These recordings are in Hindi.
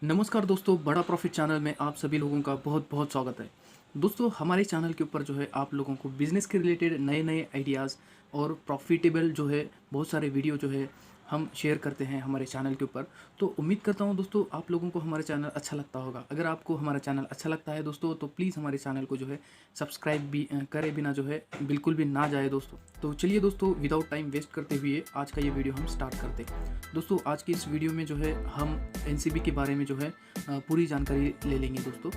नमस्कार दोस्तों, बड़ा प्रॉफिट चैनल में आप सभी लोगों का बहुत बहुत स्वागत है। दोस्तों, हमारे चैनल के ऊपर जो है आप लोगों को बिज़नेस के रिलेटेड नए नए आइडियाज़ और प्रॉफिटेबल जो है बहुत सारे वीडियो जो है हम शेयर करते हैं हमारे चैनल के ऊपर। तो उम्मीद करता हूं दोस्तों आप लोगों को हमारा चैनल अच्छा लगता होगा। अगर आपको हमारा चैनल अच्छा लगता है दोस्तों तो प्लीज़ हमारे चैनल को जो है सब्सक्राइब भी करे बिना जो है बिल्कुल भी ना जाए दोस्तों। तो चलिए दोस्तों, विदाउट टाइम वेस्ट करते हुए आज का ये वीडियो हम स्टार्ट करते हैं। दोस्तों, आज की इस वीडियो में जो है हम एनसीबी के बारे में जो है पूरी जानकारी ले लेंगे दोस्तों।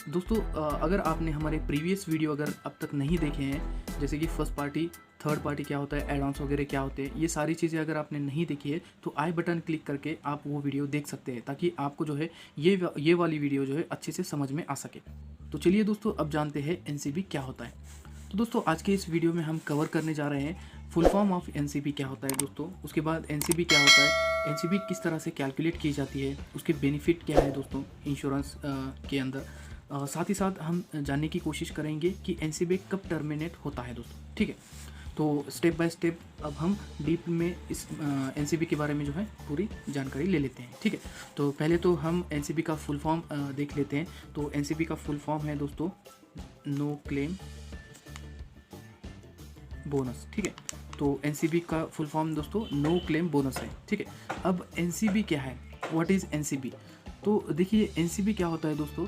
दोस्तों, अगर आपने हमारे प्रीवियस वीडियो अगर अब तक नहीं देखे हैं, जैसे कि फर्स्ट पार्टी, थर्ड पार्टी क्या होता है, एड ऑन्स वगैरह क्या होते हैं, ये सारी चीज़ें अगर आपने नहीं देखी है तो आई बटन क्लिक करके आप वो वीडियो देख सकते हैं, ताकि आपको जो है ये वाली वीडियो जो है अच्छे से समझ में आ सके। तो चलिए दोस्तों, अब जानते हैं एनसीबी क्या होता है। तो दोस्तों, आज के इस वीडियो में हम कवर करने जा रहे हैं फुल फॉर्म ऑफ एनसीबी क्या होता है दोस्तों, उसके बाद एनसीबी क्या होता है, एनसीबी किस तरह से कैलकुलेट की जाती है, उसके बेनिफिट क्या है दोस्तों इंश्योरेंस के अंदर। साथ ही साथ हम जानने की कोशिश करेंगे कि एनसीबी कब टर्मिनेट होता है दोस्तों। ठीक है, तो स्टेप बाय स्टेप अब हम डीप में इस एनसीबी के बारे में जो है पूरी जानकारी ले लेते हैं। ठीक है, तो पहले तो हम एनसीबी का फुल फॉर्म देख लेते हैं। तो एनसीबी का फुल फॉर्म है दोस्तों नो क्लेम बोनस। ठीक है, तो एनसीबी का फुल फॉर्म दोस्तों नो क्लेम बोनस है। ठीक है, अब एनसीबी क्या है, व्हाट इज़ एनसीबी। तो देखिए, एनसीबी क्या होता है दोस्तों,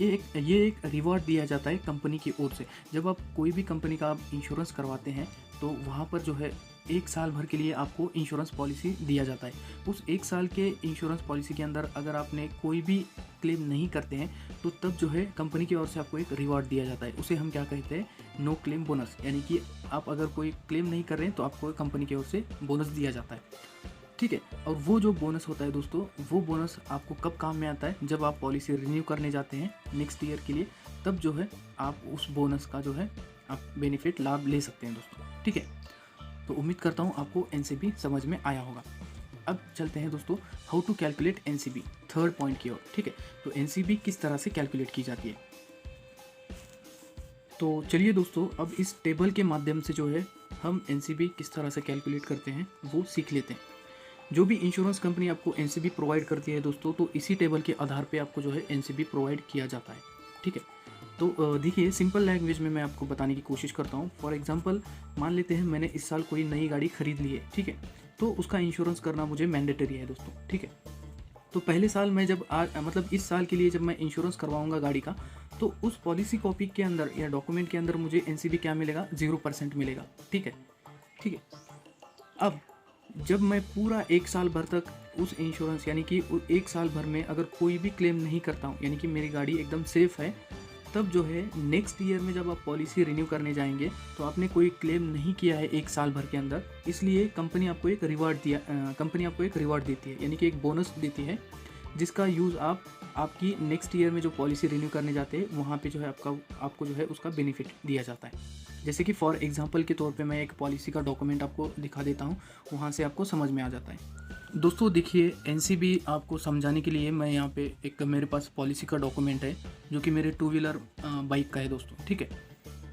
ये एक रिवॉर्ड दिया जाता है कंपनी की ओर से। जब आप कोई भी कंपनी का आप इंश्योरेंस करवाते हैं तो वहाँ पर जो है 1 साल भर के लिए आपको इंश्योरेंस पॉलिसी दिया जाता है। उस 1 साल के इंश्योरेंस पॉलिसी के अंदर अगर आपने कोई भी क्लेम नहीं करते हैं तो तब जो है कंपनी की ओर से आपको एक रिवॉर्ड दिया जाता है। उसे हम क्या कहते हैं, नो क्लेम बोनस। यानी कि आप अगर कोई क्लेम नहीं कर रहे हैं तो आपको कंपनी की ओर से बोनस दिया जाता है। ठीक है, और वो जो बोनस होता है दोस्तों, वो बोनस आपको कब काम में आता है, जब आप पॉलिसी रिन्यू करने जाते हैं नेक्स्ट ईयर के लिए, तब जो है आप उस बोनस का जो है आप बेनिफिट लाभ ले सकते हैं दोस्तों। ठीक है, तो उम्मीद करता हूँ आपको एनसीबी समझ में आया होगा। अब चलते हैं दोस्तों how to calculate NCB, third point की ओर। ठीक है, तो एनसीबी किस तरह से कैलकुलेट की जाती है। तो चलिए दोस्तों, अब इस टेबल के माध्यम से जो है हम एनसीबी किस तरह से कैलकुलेट करते हैं वो सीख लेते हैं। जो भी इंश्योरेंस कंपनी आपको एनसीबी प्रोवाइड करती है दोस्तों, तो इसी टेबल के आधार पे आपको जो है एनसीबी प्रोवाइड किया जाता है। ठीक है, तो देखिए, सिंपल लैंग्वेज में मैं आपको बताने की कोशिश करता हूँ। फॉर एग्जांपल, मान लेते हैं मैंने इस साल कोई नई गाड़ी खरीद ली है। ठीक है, तो उसका इंश्योरेंस करना मुझे मैंडेटरी है दोस्तों। ठीक है, तो पहले साल मैं जब मतलब इस साल के लिए जब मैं इंश्योरेंस करवाऊंगा गाड़ी का, तो उस पॉलिसी कॉपी के अंदर या डॉक्यूमेंट के अंदर मुझे एनसीबी क्या मिलेगा, 0% मिलेगा। ठीक है, ठीक है। अब जब मैं पूरा 1 साल भर तक उस इंश्योरेंस, यानी कि 1 साल भर में अगर कोई भी क्लेम नहीं करता हूँ, यानी कि मेरी गाड़ी एकदम सेफ़ है, तब जो है नेक्स्ट ईयर में जब आप पॉलिसी रिन्यू करने जाएंगे तो आपने कोई क्लेम नहीं किया है 1 साल भर के अंदर, इसलिए कंपनी आपको एक रिवार्ड देती है, यानी कि एक बोनस देती है, जिसका यूज़ आप आपकी नेक्स्ट ईयर में जो पॉलिसी रिन्यू करने जाते हैं वहाँ पे जो है आपको जो है उसका बेनिफिट दिया जाता है। जैसे कि फॉर एग्जांपल के तौर पे मैं एक पॉलिसी का डॉक्यूमेंट आपको दिखा देता हूँ, वहाँ से आपको समझ में आ जाता है। दोस्तों देखिए, एनसीबी आपको समझाने के लिए मैं यहाँ पे एक मेरे पास पॉलिसी का डॉक्यूमेंट है जो कि मेरे 2 व्हीलर बाइक का है दोस्तों। ठीक है,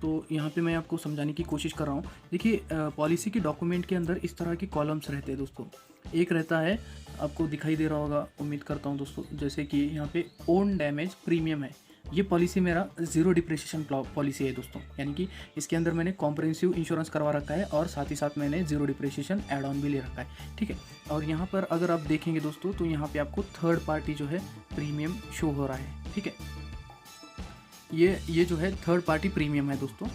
तो यहाँ पे मैं आपको समझाने की कोशिश कर रहा हूँ। देखिए, पॉलिसी के डॉक्यूमेंट के अंदर इस तरह के कॉलम्स रहते हैं दोस्तों। एक रहता है, आपको दिखाई दे रहा होगा उम्मीद करता हूँ दोस्तों, जैसे कि यहाँ पे ओन डैमेज प्रीमियम है। ये पॉलिसी मेरा ज़ीरो डिप्रिसिएशन पॉलिसी है दोस्तों, यानी कि इसके अंदर मैंने कॉम्प्रिहेंसिव इंश्योरेंस करवा रखा है और साथ ही साथ मैंने ज़ीरो डिप्रिसिएशन एड ऑन भी ले रखा है। ठीक है, और यहाँ पर अगर आप देखेंगे दोस्तों तो यहाँ पे आपको थर्ड पार्टी जो है प्रीमियम शो हो रहा है। ठीक है, ये जो है थर्ड पार्टी प्रीमियम है दोस्तों,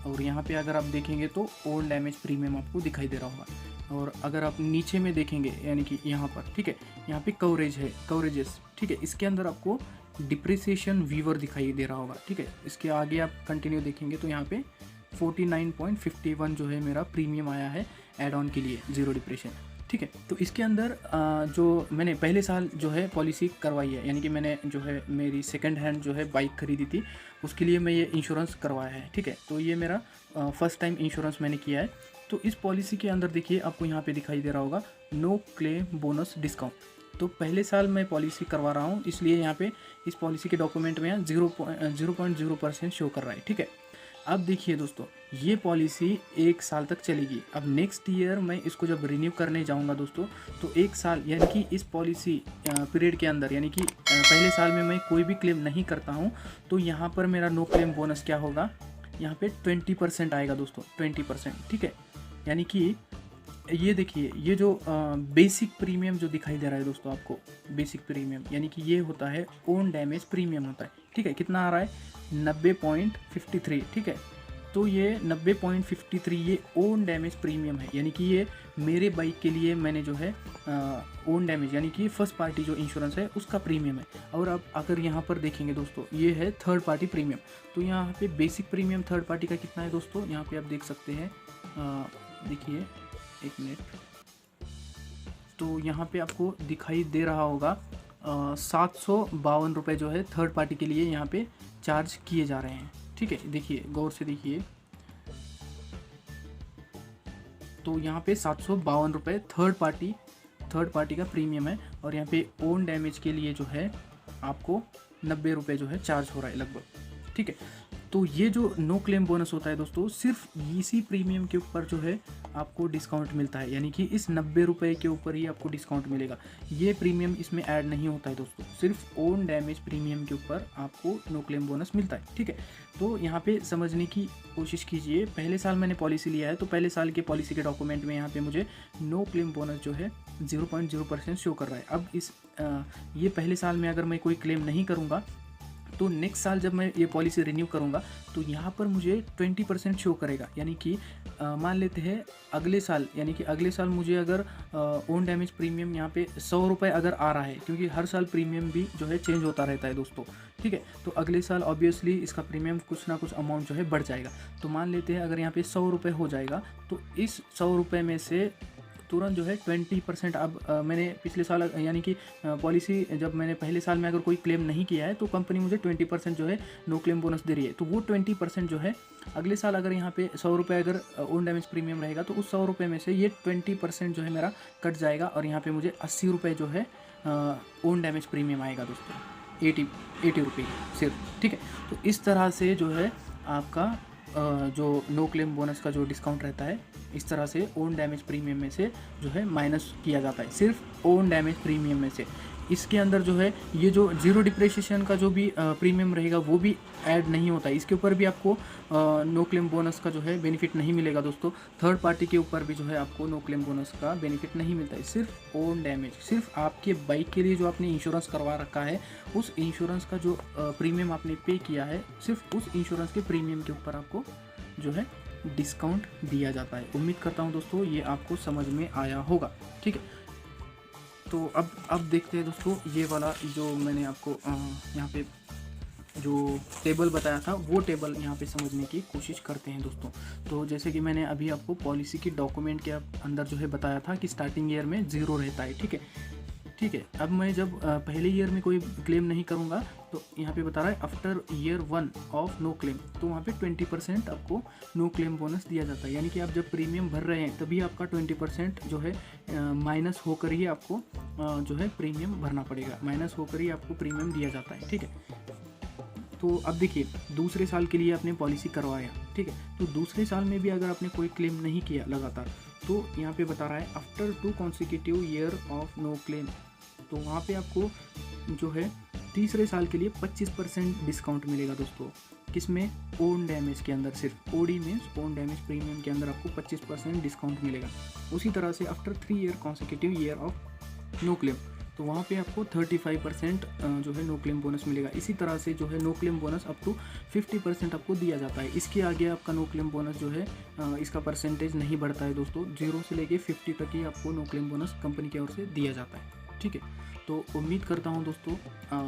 और यहाँ पे अगर आप देखेंगे तो ओल्ड डैमेज प्रीमियम आपको दिखाई दे रहा होगा। और अगर आप नीचे में देखेंगे, यानी कि यहाँ पर, ठीक है, यहाँ पे कवरेज है, कवरेजेस। ठीक है, इसके अंदर आपको डिप्रिसिएशन वीवर दिखाई दे रहा होगा। ठीक है, इसके आगे आप कंटिन्यू देखेंगे तो यहाँ पे 49.51 जो है मेरा प्रीमियम आया है एड ऑन के लिए, ज़ीरो डिप्रेशन। ठीक है, तो इसके अंदर जो मैंने पहले साल जो है पॉलिसी करवाई है, यानी कि मैंने जो है मेरी सेकंड हैंड जो है बाइक खरीदी थी, उसके लिए मैं ये इंश्योरेंस करवाया है। ठीक है, तो ये मेरा फर्स्ट टाइम इंश्योरेंस मैंने किया है। तो इस पॉलिसी के अंदर देखिए, आपको यहाँ पे दिखाई दे रहा होगा नो क्लेम बोनस डिस्काउंट। तो पहले साल मैं पॉलिसी करवा रहा हूँ, इसलिए यहाँ पे इस पॉलिसी के डॉक्यूमेंट में 0.0% शो कर रहा है। ठीक है, अब देखिए दोस्तों, ये पॉलिसी 1 साल तक चलेगी। अब नेक्स्ट ईयर मैं इसको जब रिन्यू करने जाऊंगा दोस्तों, तो 1 साल यानी कि इस पॉलिसी पीरियड के अंदर, यानी कि पहले साल में मैं कोई भी क्लेम नहीं करता हूँ, तो यहाँ पर मेरा नो क्लेम बोनस क्या होगा, यहाँ पे 20% आएगा दोस्तों, 20%, ठीक है। यानी कि ये देखिए, ये जो बेसिक प्रीमियम जो दिखाई दे रहा है दोस्तों आपको, बेसिक प्रीमियम यानी कि ये होता है ओन डैमेज प्रीमियम होता है, ठीक है। कितना आ रहा है, 90.53, ठीक है। तो ये 90.53 ये ओन डैमेज प्रीमियम है, यानी कि ये मेरे बाइक के लिए मैंने जो है ओन डैमेज यानी कि फर्स्ट पार्टी जो इंश्योरेंस है उसका प्रीमियम है। और अब अगर यहाँ पर देखेंगे दोस्तों, ये है थर्ड पार्टी प्रीमियम। तो यहाँ पे बेसिक प्रीमियम थर्ड पार्टी का कितना है दोस्तों, यहाँ पे आप देख सकते हैं, देखिए 1 मिनट, तो यहाँ पे आपको दिखाई दे रहा होगा 752 रुपये जो है थर्ड पार्टी के लिए यहाँ पे चार्ज किए जा रहे हैं, ठीक है। देखिए गौर से देखिए, तो यहाँ पे 752 रुपये थर्ड पार्टी का प्रीमियम है, और यहाँ पे ओन डैमेज के लिए जो है आपको 90 रुपये जो है चार्ज हो रहा है लगभग, ठीक है। तो ये जो नो क्लेम बोनस होता है दोस्तों, सिर्फ इसी प्रीमियम के ऊपर जो है आपको डिस्काउंट मिलता है, यानी कि इस 90 रुपये के ऊपर ही आपको डिस्काउंट मिलेगा। ये प्रीमियम इसमें ऐड नहीं होता है दोस्तों, सिर्फ ओन डैमेज प्रीमियम के ऊपर आपको नो क्लेम बोनस मिलता है, ठीक है। तो यहाँ पे समझने की कोशिश कीजिए, पहले साल मैंने पॉलिसी लिया है, तो पहले साल के पॉलिसी के डॉक्यूमेंट में यहाँ पे मुझे नो क्लेम बोनस जो है 0.0% शो कर रहा है। अब ये पहले साल में अगर मैं कोई क्लेम नहीं करूँगा, तो नेक्स्ट साल जब मैं ये पॉलिसी रिन्यू करूँगा, तो यहाँ पर मुझे 20% शो करेगा। यानी कि मान लेते हैं अगले साल, यानी कि अगले साल मुझे अगर ओन डैमेज प्रीमियम यहाँ पे 100 रुपये अगर आ रहा है, क्योंकि हर साल प्रीमियम भी जो है चेंज होता रहता है दोस्तों, ठीक है। तो अगले साल ऑब्वियसली इसका प्रीमियम कुछ ना कुछ अमाउंट जो है बढ़ जाएगा। तो मान लेते हैं अगर यहाँ पे 100 रुपये हो जाएगा, तो इस 100 रुपये में से तुरंत जो है 20%, अब मैंने पिछले साल यानी कि पॉलिसी जब मैंने पहले साल में अगर कोई क्लेम नहीं किया है, तो कंपनी मुझे 20% जो है नो क्लेम बोनस दे रही है। तो वो 20% जो है अगले साल अगर यहाँ पे 100 रुपये अगर ओन डैमेज प्रीमियम रहेगा, तो उस 100 रुपये में से ये 20% जो है मेरा कट जाएगा, और यहाँ पे मुझे 80 रुपये जो है ओन डैमेज प्रीमियम आएगा दोस्तों, 80 रुपये सिर्फ, ठीक है। तो इस तरह से जो है आपका जो नो क्लेम बोनस का जो डिस्काउंट रहता है, इस तरह से ओन डैमेज प्रीमियम में से जो है माइनस किया जाता है, सिर्फ ओन डैमेज प्रीमियम में से। इसके अंदर जो है ये जो जीरो डिप्रिसिएशन का जो भी प्रीमियम रहेगा वो भी ऐड नहीं होता है, इसके ऊपर भी आपको नो क्लेम बोनस का जो है बेनिफिट नहीं मिलेगा दोस्तों। थर्ड पार्टी के ऊपर भी जो है आपको नो क्लेम बोनस का बेनिफिट नहीं मिलता है, सिर्फ ओन डैमेज, सिर्फ आपके बाइक के लिए जो आपने इंश्योरेंस करवा रखा है, उस इंश्योरेंस का जो प्रीमियम आपने पे किया है, सिर्फ उस इंश्योरेंस के प्रीमियम के ऊपर आपको जो है डिस्काउंट दिया जाता है। उम्मीद करता हूँ दोस्तों ये आपको समझ में आया होगा, ठीक है। तो अब देखते हैं दोस्तों, ये वाला जो मैंने आपको यहाँ पे जो टेबल बताया था, वो टेबल यहाँ पे समझने की कोशिश करते हैं दोस्तों। तो जैसे कि मैंने अभी आपको पॉलिसी की डॉक्यूमेंट के अंदर जो है बताया था कि स्टार्टिंग ईयर में 0 रहता है, ठीक है, ठीक है। अब मैं जब पहले ईयर में कोई क्लेम नहीं करूँगा, तो यहाँ पे बता रहा है after year 1 of no claim, तो वहाँ पे 20% आपको नो क्लेम बोनस दिया जाता है। यानी कि आप जब प्रीमियम भर रहे हैं तभी आपका 20% जो है माइनस होकर ही आपको जो है प्रीमियम भरना पड़ेगा, माइनस होकर ही आपको प्रीमियम दिया जाता है, ठीक है। तो अब देखिए, दूसरे साल के लिए आपने पॉलिसी करवाया, ठीक है, तो दूसरे साल में भी अगर आपने कोई क्लेम नहीं किया लगातार, तो यहाँ पे बता रहा है after 2 consecutive year of no claim, तो वहाँ पे आपको जो है तीसरे साल के लिए 25% डिस्काउंट मिलेगा दोस्तों। किसमें, ओन डैमेज के अंदर, सिर्फ OD means own damage premium के अंदर आपको 25% डिस्काउंट मिलेगा। उसी तरह से after 3 year consecutive year of no claim, तो वहाँ पे आपको 35% जो है नो क्लेम बोनस मिलेगा। इसी तरह से जो है no claim bonus up to 50% आपको दिया जाता है। इसके आगे आपका नो क्लेम बोनस जो है इसका परसेंटेज नहीं बढ़ता है दोस्तों, 0 से लेके 50 तक ही आपको नो क्लेम बोनस कंपनी की ओर से दिया जाता है, ठीक है। तो उम्मीद करता हूँ दोस्तों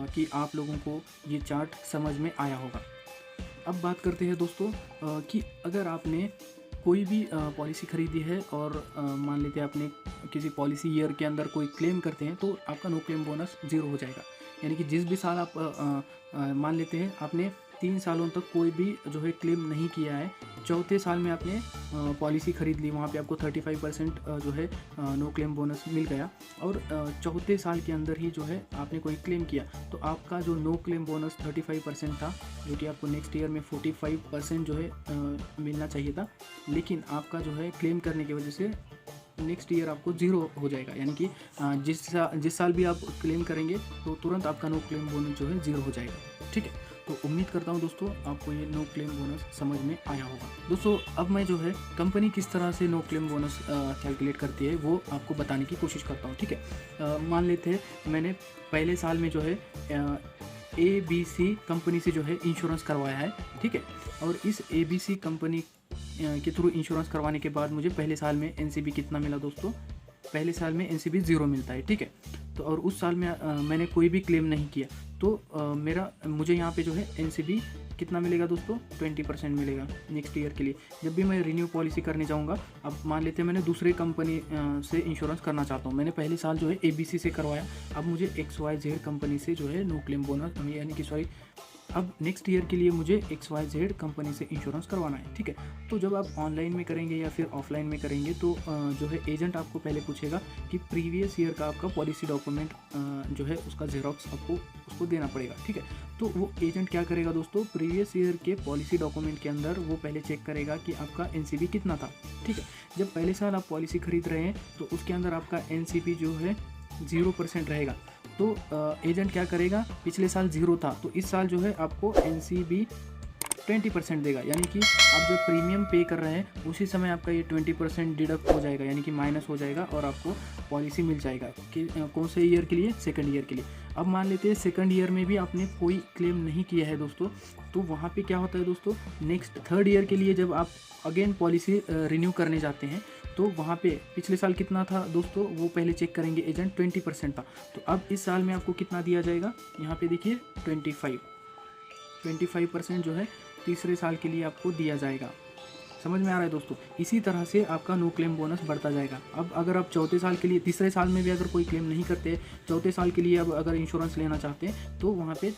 कि आप लोगों को ये चार्ट समझ में आया होगा। अब बात करते हैं दोस्तों कि अगर आपने कोई भी पॉलिसी खरीदी है और मान लेते हैं आपने किसी पॉलिसी ईयर के अंदर कोई क्लेम करते हैं, तो आपका नो क्लेम बोनस 0 हो जाएगा। यानी कि जिस भी साल आप मान लेते हैं आपने 3 सालों तक कोई भी जो है क्लेम नहीं किया है, चौथे साल में आपने पॉलिसी ख़रीद ली, वहाँ पे आपको 35% जो है नो क्लेम बोनस मिल गया, और चौथे साल के अंदर ही जो है आपने कोई क्लेम किया, तो आपका जो नो क्लेम बोनस 35% था, जो कि आपको नेक्स्ट ईयर में 45% जो है मिलना चाहिए था, लेकिन आपका जो है क्लेम करने की वजह से नेक्स्ट ईयर आपको ज़ीरो हो जाएगा। यानी कि जिस साल भी आप क्लेम करेंगे तो तुरंत आपका नो क्लेम बोनस जो है ज़ीरो हो जाएगा। ठीक है, तो उम्मीद करता हूँ दोस्तों आपको ये नो क्लेम बोनस समझ में आया होगा। दोस्तों अब मैं जो है कंपनी किस तरह से नो क्लेम बोनस कैलकुलेट करती है वो आपको बताने की कोशिश करता हूँ। ठीक है, मान लेते हैं मैंने पहले साल में जो है ABC कंपनी से जो है इंश्योरेंस करवाया है। ठीक है, और इस ABC कंपनी के थ्रू इंश्योरेंस करवाने के बाद मुझे पहले साल में NCB कितना मिला दोस्तों? पहले साल में NCB 0 मिलता है। ठीक है, तो और उस साल में मैंने कोई भी क्लेम नहीं किया, तो मुझे यहाँ पे जो है NCB कितना मिलेगा दोस्तों? 20% मिलेगा नेक्स्ट ईयर के लिए। जब भी मैं रिन्यू पॉलिसी करने जाऊँगा, अब मान लेते हैं मैंने दूसरे कंपनी से इंश्योरेंस करना चाहता हूँ, मैंने पहले साल जो है ABC से करवाया, अब मुझे XYZ कंपनी से जो है नो क्लेम बोनस यानी कि अब नेक्स्ट ईयर के लिए मुझे XYZ कंपनी से इंश्योरेंस करवाना है। ठीक है, तो जब आप ऑनलाइन में करेंगे या फिर ऑफलाइन में करेंगे तो जो है एजेंट आपको पहले पूछेगा कि प्रीवियस ईयर का आपका पॉलिसी डॉक्यूमेंट जो है उसका जेरॉक्स आपको उसको देना पड़ेगा। ठीक है, तो वो एजेंट क्या करेगा दोस्तों? प्रीवियस ईयर के पॉलिसी डॉक्यूमेंट के अंदर वो पहले चेक करेगा कि आपका NCB कितना था। ठीक है, जब पहले साल आप पॉलिसी खरीद रहे हैं तो उसके अंदर आपका NCB जो है 0% रहेगा, तो एजेंट क्या करेगा? पिछले साल 0 था, तो इस साल जो है आपको NCB 20% देगा, यानी कि आप जो प्रीमियम पे कर रहे हैं उसी समय आपका ये 20% डिडक्ट हो जाएगा, यानी कि माइनस हो जाएगा, और आपको पॉलिसी मिल जाएगा कि कौन से ईयर के लिए? सेकंड ईयर के लिए। अब मान लेते हैं सेकंड ईयर में भी आपने कोई क्लेम नहीं किया है दोस्तों, तो वहाँ पे क्या होता है दोस्तों? नेक्स्ट थर्ड ईयर के लिए जब आप अगेन पॉलिसी रिन्यू करने जाते हैं तो वहाँ पे पिछले साल कितना था दोस्तों? वो पहले चेक करेंगे एजेंट, 20% था, तो अब इस साल में आपको कितना दिया जाएगा? यहाँ पे देखिए 25% जो है तीसरे साल के लिए आपको दिया जाएगा। समझ में आ रहा है दोस्तों? इसी तरह से आपका नो क्लेम बोनस बढ़ता जाएगा। अब अगर आप चौथे साल के लिए, तीसरे साल में भी अगर कोई क्लेम नहीं करते, चौथे साल के लिए अब अगर इंश्योरेंस लेना चाहते हैं तो वहाँ पे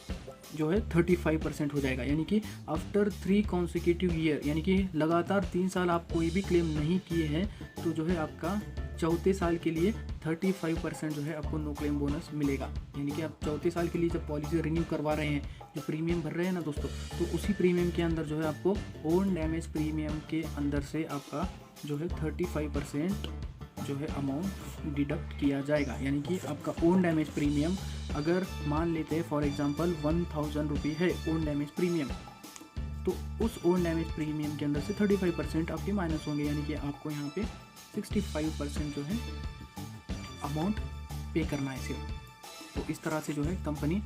जो है 35% हो जाएगा, यानी कि आफ्टर 3 कॉन्सिक्यूटिव ईयर, यानी कि लगातार 3 साल आप कोई भी क्लेम नहीं किए हैं तो जो है आपका चौथे साल के लिए 35% जो है आपको नो क्लेम बोनस मिलेगा। यानी कि आप चौथे साल के लिए जब पॉलिसी रिन्यू करवा रहे हैं, जो प्रीमियम भर रहे हैं ना दोस्तों, तो उसी प्रीमियम के अंदर जो है आपको ओन डैमेज प्रीमियम के अंदर से आपका जो है 35% जो है अमाउंट डिडक्ट किया जाएगा। यानी कि आपका ओन डैमेज प्रीमियम अगर मान लेते हैं फॉर एग्जांपल 1000 रुपये है ओन डैमेज प्रीमियम, तो उस ओन डैमेज प्रीमियम के अंदर से 35% आपके माइनस होंगे, यानी कि आपको यहाँ पे 65% जो है अमाउंट पे करना है सिर्फ। तो इस तरह से जो है कंपनी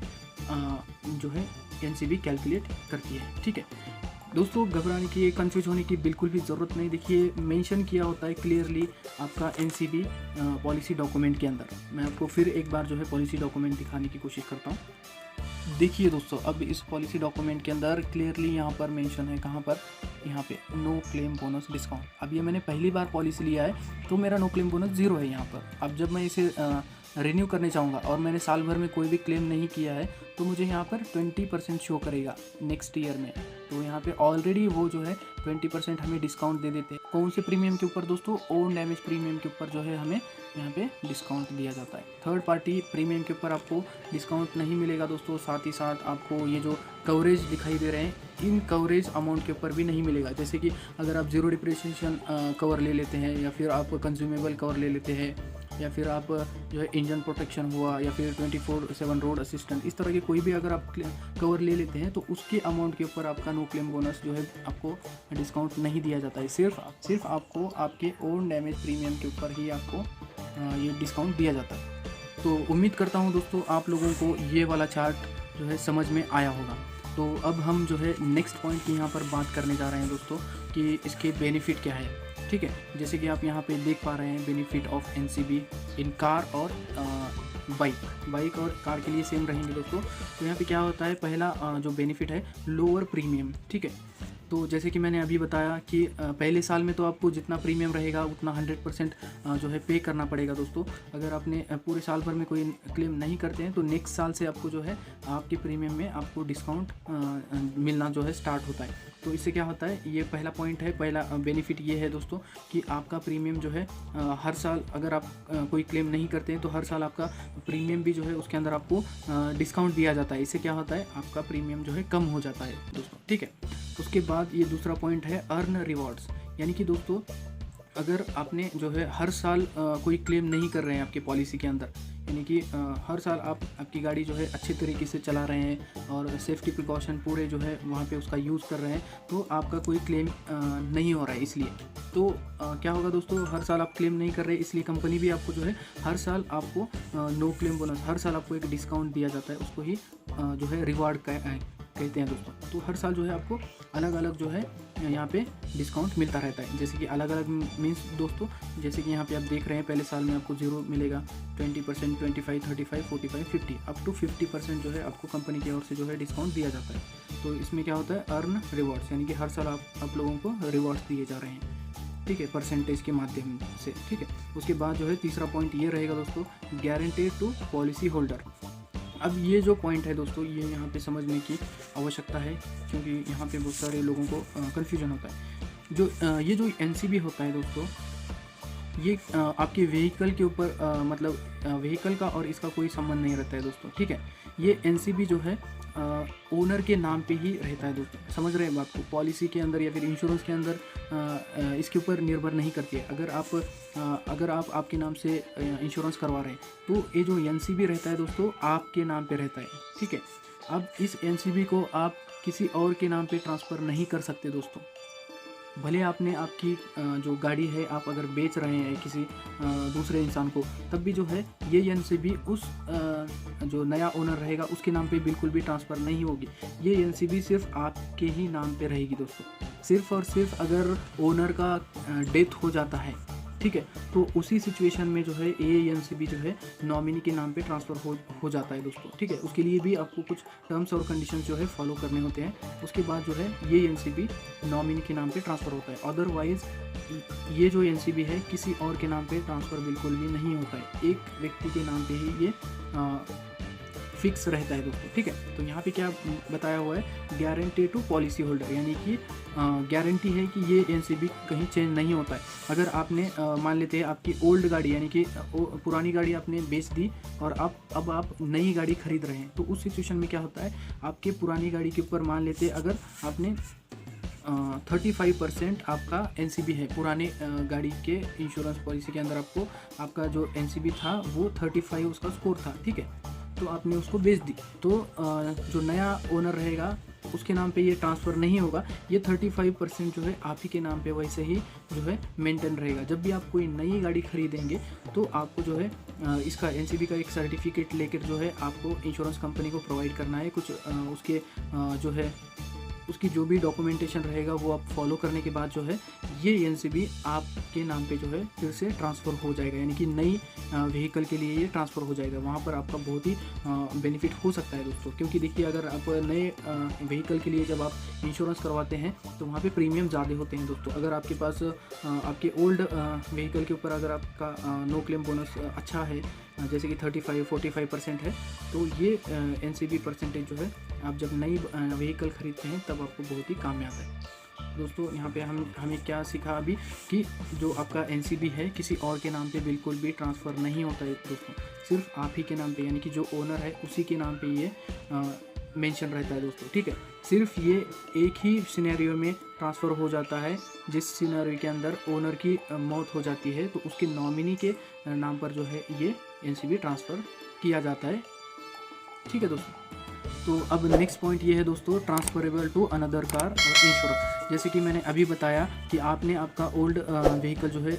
जो है NCB कैलकुलेट करती है। ठीक है दोस्तों, घबराने की, कंफ्यूज होने की बिल्कुल भी ज़रूरत नहीं। देखिए मेंशन किया होता है क्लियरली आपका NCB पॉलिसी डॉक्यूमेंट के अंदर। मैं आपको फिर एक बार जो है पॉलिसी डॉक्यूमेंट दिखाने की कोशिश करता हूँ। देखिए दोस्तों, अब इस पॉलिसी डॉक्यूमेंट के अंदर क्लियरली यहाँ पर मेंशन है, कहाँ पर? यहाँ पे नो क्लेम बोनस डिस्काउंट। अब ये मैंने पहली बार पॉलिसी लिया है तो मेरा नो क्लेम बोनस 0 है यहाँ पर। अब जब मैं इसे रिन्यू करने चाहूँगा और मैंने साल भर में कोई भी क्लेम नहीं किया है तो मुझे यहाँ पर 20% शो करेगा नेक्स्ट ईयर में। तो यहाँ पे ऑलरेडी वो जो है 20% हमें डिस्काउंट दे देते हैं। कौन से प्रीमियम के ऊपर दोस्तों? ओन डैमेज प्रीमियम के ऊपर जो है हमें यहाँ पे डिस्काउंट दिया जाता है। थर्ड पार्टी प्रीमियम के ऊपर आपको डिस्काउंट नहीं मिलेगा दोस्तों। साथ ही साथ आपको ये जो कवरेज दिखाई दे रहे हैं, इन कवरेज अमाउंट के ऊपर भी नहीं मिलेगा। जैसे कि अगर आप ज़ीरो डिप्रिसिएशन कवर ले लेते हैं, या फिर आप कंज्यूमेबल कवर ले लेते हैं, या फिर आप जो है इंजन प्रोटेक्शन हुआ, या फिर 24/7 रोड असिस्टेंट, इस तरह के कोई भी अगर आप कवर ले लेते हैं तो उसके अमाउंट के ऊपर आपका नो क्लेम बोनस जो है आपको डिस्काउंट नहीं दिया जाता है। सिर्फ आपको आपके ओन डैमेज प्रीमियम के ऊपर ही आपको ये डिस्काउंट दिया जाता है। तो उम्मीद करता हूँ दोस्तों आप लोगों को ये वाला चार्ट जो है समझ में आया होगा। तो अब हम जो है नेक्स्ट पॉइंट की यहाँ पर बात करने जा रहे हैं दोस्तों कि इसके बेनिफिट क्या है। ठीक है, जैसे कि आप यहाँ पे देख पा रहे हैं benefit of NCB in car और बाइक और कार के लिए सेम रहेंगे दोस्तों। तो यहाँ पे क्या होता है, पहला जो बेनिफिट है लोअर प्रीमियम। ठीक है, तो जैसे कि मैंने अभी बताया कि पहले साल में तो आपको जितना प्रीमियम रहेगा उतना 100% जो है पे करना पड़ेगा दोस्तों। अगर आपने पूरे साल भर में कोई क्लेम नहीं करते हैं तो नेक्स्ट साल से आपको जो है आपके प्रीमियम में आपको डिस्काउंट मिलना जो है स्टार्ट होता है। तो इससे क्या होता है, ये पहला पॉइंट है, पहला बेनिफिट ये है दोस्तों कि आपका प्रीमियम जो है हर साल अगर आप कोई क्लेम नहीं करते हैं तो हर साल आपका प्रीमियम भी जो है उसके अंदर आपको डिस्काउंट दिया जाता है। इससे क्या होता है, आपका प्रीमियम जो है कम हो जाता है दोस्तों, ठीक है। उसके बाद ये दूसरा पॉइंट है अर्न रिवॉर्ड्स, यानी कि दोस्तों अगर आपने जो है हर साल कोई क्लेम नहीं कर रहे हैं आपके पॉलिसी के अंदर, यानी कि हर साल आप आपकी गाड़ी जो है अच्छे तरीके से चला रहे हैं और सेफ्टी प्रिकॉशन पूरे जो है वहाँ पे उसका यूज़ कर रहे हैं, तो आपका कोई क्लेम नहीं हो रहा है। इसलिए तो क्या होगा दोस्तों, हर साल आप क्लेम नहीं कर रहे, इसलिए कंपनी भी आपको जो है हर साल आपको नो क्लेम बोनस, हर साल आपको एक डिस्काउंट दिया जाता है, उसको ही जो है रिवार्ड कहते हैं दोस्तों। तो हर साल जो है आपको अलग अलग जो है यहाँ पे डिस्काउंट मिलता रहता है। जैसे कि अलग अलग मीन्स दोस्तों, जैसे कि यहाँ पे आप देख रहे हैं पहले साल में आपको 0 मिलेगा, 20%, 25, 35, 45, 50 अप टू 50% जो है आपको कंपनी की ओर से जो है डिस्काउंट दिया जाता है। तो इसमें क्या होता है, अर्न रिवॉर्ड्स, यानी कि हर साल आप लोगों को रिवॉर्ड्स दिए जा रहे हैं, ठीक है, परसेंटेज के माध्यम से, ठीक है। उसके बाद जो है तीसरा पॉइंट ये रहेगा दोस्तों, गारंटेड टू पॉलिसी होल्डर। अब ये जो पॉइंट है दोस्तों, ये यहाँ पे समझने की आवश्यकता है, क्योंकि यहाँ पे बहुत सारे लोगों को कन्फ्यूजन होता है। जो ये जो एनसीबी होता है दोस्तों, ये आपके व्हीकल के ऊपर मतलब व्हीकल का और इसका कोई संबंध नहीं रहता है दोस्तों, ठीक है। ये एनसीबी जो है ओनर के नाम पे ही रहता है दोस्तों, समझ रहे हैं बात को। पॉलिसी के अंदर या फिर इंश्योरेंस के अंदर इसके ऊपर निर्भर नहीं करती है। अगर आप आपके नाम से इंश्योरेंस करवा रहे हैं तो ये जो एनसीबी रहता है दोस्तों आपके नाम पे रहता है, ठीक है। अब इस एनसीबी को आप किसी और के नाम पे ट्रांसफ़र नहीं कर सकते दोस्तों। भले आपने आपकी जो गाड़ी है आप अगर बेच रहे हैं किसी दूसरे इंसान को, तब भी जो है ये एनसीबी उस जो नया ओनर रहेगा उसके नाम पे बिल्कुल भी ट्रांसफ़र नहीं होगी। ये एनसीबी सिर्फ आपके ही नाम पे रहेगी दोस्तों। सिर्फ और सिर्फ अगर ओनर का डेथ हो जाता है, ठीक है, तो उसी सिचुएशन में जो है ये एनसीबी जो है नॉमिनी के नाम पे ट्रांसफ़र हो जाता है दोस्तों, ठीक है। उसके लिए भी आपको कुछ टर्म्स और कंडीशंस जो है फॉलो करने होते हैं। उसके बाद जो है ये एनसीबी नॉमिनी के नाम पे ट्रांसफ़र होता है। अदरवाइज़ ये जो एनसीबी है किसी और के नाम पे ट्रांसफ़र बिल्कुल भी नहीं होता है, एक व्यक्ति के नाम पे ही ये फिक्स रहता है दोस्तों, ठीक है। तो यहाँ पे क्या बताया हुआ है, गारंटी टू पॉलिसी होल्डर, यानी कि गारंटी है कि ये एनसीबी कहीं चेंज नहीं होता है। अगर आपने मान लेते हैं आपकी ओल्ड गाड़ी, यानी कि पुरानी गाड़ी आपने बेच दी और अब आप नई गाड़ी खरीद रहे हैं, तो उस सिचुएशन में क्या होता है, आपके पुरानी गाड़ी के ऊपर मान लेते हैं अगर आपने 35% आपका एनसीबी है, पुराने गाड़ी के इंश्योरेंस पॉलिसी के अंदर आपको आपका जो एनसीबी था वो 35 उसका स्कोर था, ठीक है। तो आपने उसको बेच दी, तो जो नया ओनर रहेगा उसके नाम पे ये ट्रांसफ़र नहीं होगा। ये 35% जो है आप ही के नाम पे वैसे ही जो है मेंटेन रहेगा। जब भी आप कोई नई गाड़ी खरीदेंगे तो आपको जो है इसका एनसीबी का एक सर्टिफिकेट लेकर जो है आपको इंश्योरेंस कंपनी को प्रोवाइड करना है। कुछ उसके जो है उसकी जो भी डॉक्यूमेंटेशन रहेगा वो आप फॉलो करने के बाद जो है ये एनसीबी आपके नाम पे जो है फिर से ट्रांसफ़र हो जाएगा, यानी कि नई व्हीकल के लिए ये ट्रांसफ़र हो जाएगा। वहाँ पर आपका बहुत ही बेनिफिट हो सकता है दोस्तों, क्योंकि देखिए अगर आप नए व्हीकल के लिए जब आप इंश्योरेंस करवाते हैं तो वहाँ पे प्रीमियम ज़्यादा होते हैं दोस्तों। अगर आपके पास आपके ओल्ड व्हीकल के ऊपर अगर आपका नो क्लेम बोनस अच्छा है, जैसे कि 35-45% है, तो ये एनसीबी परसेंटेज जो है आप जब नई व्हीकल खरीदते हैं तब आपको बहुत ही काम में आता है दोस्तों। यहाँ पे हमें क्या सीखा अभी कि जो आपका एनसीबी है किसी और के नाम पे बिल्कुल भी ट्रांसफ़र नहीं होता है दोस्तों, सिर्फ आप ही के नाम पे, यानी कि जो ओनर है उसी के नाम पे ये मेंशन रहता है दोस्तों, ठीक है। सिर्फ ये एक ही सिनेरियो में ट्रांसफ़र हो जाता है, जिस सिनेरियो के अंदर ओनर की मौत हो जाती है तो उसके नॉमिनी के नाम पर जो है ये एनसीबी ट्रांसफ़र किया जाता है, ठीक है दोस्तों। तो अब नेक्स्ट पॉइंट ये है दोस्तों, ट्रांसफरेबल टू अनदर कार और इंश्योरेंस। जैसे कि मैंने अभी बताया कि आपने आपका ओल्ड व्हीकल जो है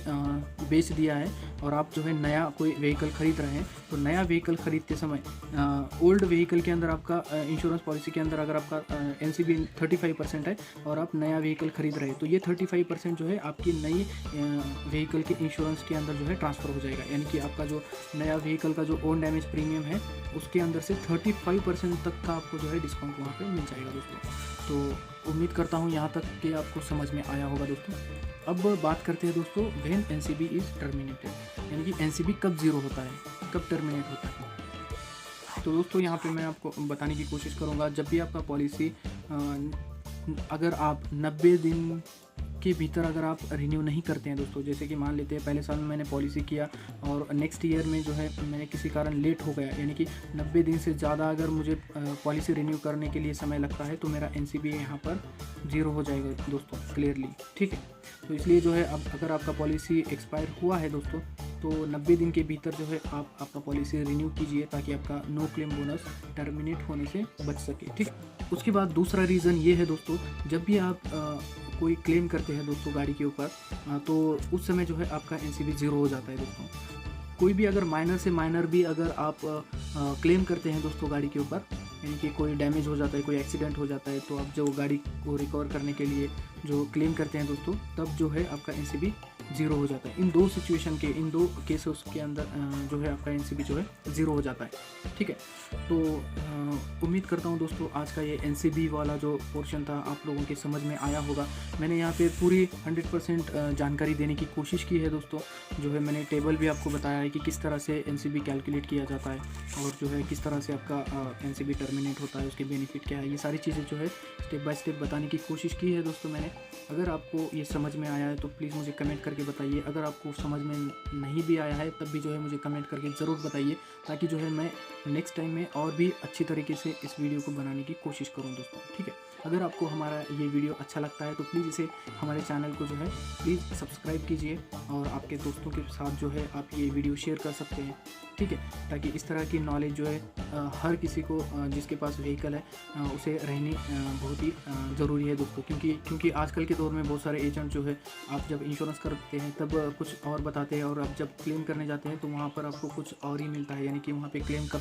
बेच दिया है और आप जो है नया कोई व्हीकल खरीद रहे हैं, तो नया व्हीकल खरीदते समय ओल्ड व्हीकल के अंदर आपका इंश्योरेंस पॉलिसी के अंदर अगर आपका एनसीबी 35% है और आप नया व्हीकल खरीद रहे हैं, तो ये 35% जो है आपकी नई व्हीकल के इंश्योरेंस के अंदर जो है ट्रांसफ़र हो जाएगा। यानी कि आपका जो नया व्हीकल का जो ओन डैमेज प्रीमियम है उसके अंदर से 35% तक का आपको जो है डिस्काउंट वहाँ पे मिल जाएगा दोस्तों। तो उम्मीद करता हूँ यहाँ तक कि आपको समझ में आया होगा दोस्तों। अब बात करते हैं दोस्तों व्हेन एनसीबी इज़ टर्मिनेटेड, यानी कि एनसीबी कब ज़ीरो होता है, कब टर्मिनेट होता है। तो दोस्तों यहाँ पे मैं आपको बताने की कोशिश करूँगा, जब भी आपका पॉलिसी अगर आप 90 दिन के भीतर अगर आप रिन्यू नहीं करते हैं दोस्तों, जैसे कि मान लेते हैं पहले साल में मैंने पॉलिसी किया और नेक्स्ट ईयर में जो है मैंने किसी कारण लेट हो गया, यानी कि 90 दिन से ज़्यादा अगर मुझे पॉलिसी रिन्यू करने के लिए समय लगता है तो मेरा NCB यहाँ पर 0 हो जाएगा दोस्तों, क्लियरली, ठीक है। तो इसलिए जो है अब अगर आपका पॉलिसी एक्सपायर हुआ है दोस्तों, तो 90 दिन के भीतर जो है आप आपका पॉलिसी रिन्यू कीजिए ताकि आपका नो क्लेम बोनस टर्मिनेट होने से बच सके, ठीक। उसके बाद दूसरा रीज़न ये है दोस्तों, जब भी आप कोई क्लेम करते हैं दोस्तों गाड़ी के ऊपर, तो उस समय जो है आपका NCB 0 हो जाता है दोस्तों। कोई भी अगर माइनर से माइनर भी अगर आप क्लेम करते हैं दोस्तों गाड़ी के ऊपर, यानी कि कोई डैमेज हो जाता है, कोई एक्सीडेंट हो जाता है, तो आप जो गाड़ी को रिकवर करने के लिए जो क्लेम करते हैं दोस्तों, तब जो है आपका NCB 0 हो जाता है। इन दो सिचुएशन के, इन दो केसेस के अंदर जो है आपका NCB जो है 0 हो जाता है, ठीक है। तो उम्मीद करता हूँ दोस्तों आज का ये NCB वाला जो पोर्शन था आप लोगों के समझ में आया होगा। मैंने यहाँ पे पूरी 100% जानकारी देने की कोशिश की है दोस्तों। जो है मैंने टेबल भी आपको बताया है कि किस तरह से NCB कैलकुलेट किया जाता है और जो है किस तरह से आपका NCB टर्मिनेट होता है, उसके बेनिफिट क्या है, ये सारी चीज़ें जो है स्टेप बाय स्टेप बताने की कोशिश की है दोस्तों मैंने। अगर आपको ये समझ में आया है तो प्लीज़ मुझे कमेंट करके बताइए। अगर आपको समझ में नहीं भी आया है तब भी जो है मुझे कमेंट करके ज़रूर बताइए, ताकि जो है मैं नेक्स्ट टाइम में और भी अच्छी तरीके से इस वीडियो को बनाने की कोशिश करूं दोस्तों, ठीक है। अगर आपको हमारा ये वीडियो अच्छा लगता है तो प्लीज़ इसे, हमारे चैनल को जो है प्लीज़ सब्सक्राइब कीजिए और आपके दोस्तों के साथ जो है आप ये वीडियो शेयर कर सकते हैं, ठीक है, ताकि इस तरह की नॉलेज जो है हर किसी को जिसके पास व्हीकल है उसे रहनी बहुत ही ज़रूरी है दोस्तों। क्योंकि आजकल के दौर में बहुत सारे एजेंट जो है, आप जब इंश्योरेंस करते हैं तब कुछ और बताते हैं और आप जब क्लेम करने जाते हैं तो वहाँ पर आपको कुछ और ही मिलता है, यानी कि वहाँ पे क्लेम का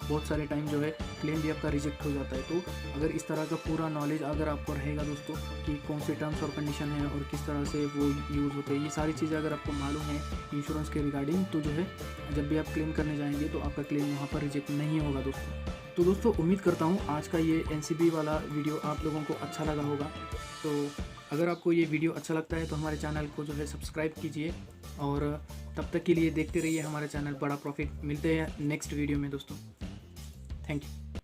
बहुत सारे टाइम जो है क्लेम भी आपका रिजेक्ट हो जाता है। तो अगर इस तरह का पूरा नॉलेज अगर आपको रहेगा दोस्तों कि कौन से टर्म्स और कंडीशन है और किस तरह से वो यूज़ होते हैं, ये सारी चीज़ें अगर आपको मालूम है इंश्योरेंस के रिगार्डिंग, तो जो है जब भी आप क्लेम करने जाएंगे तो आपका क्लेम वहाँ पर रिजेक्ट नहीं होगा दोस्तों। तो दोस्तों उम्मीद करता हूँ आज का ये NCB वाला वीडियो आप लोगों को अच्छा लगा होगा। तो अगर आपको ये वीडियो अच्छा लगता है तो हमारे चैनल को जो है सब्सक्राइब कीजिए और तब तक के लिए देखते रहिए हमारा चैनल बड़ा प्रॉफिट। मिलते हैं नेक्स्ट वीडियो में दोस्तों, थैंक यू।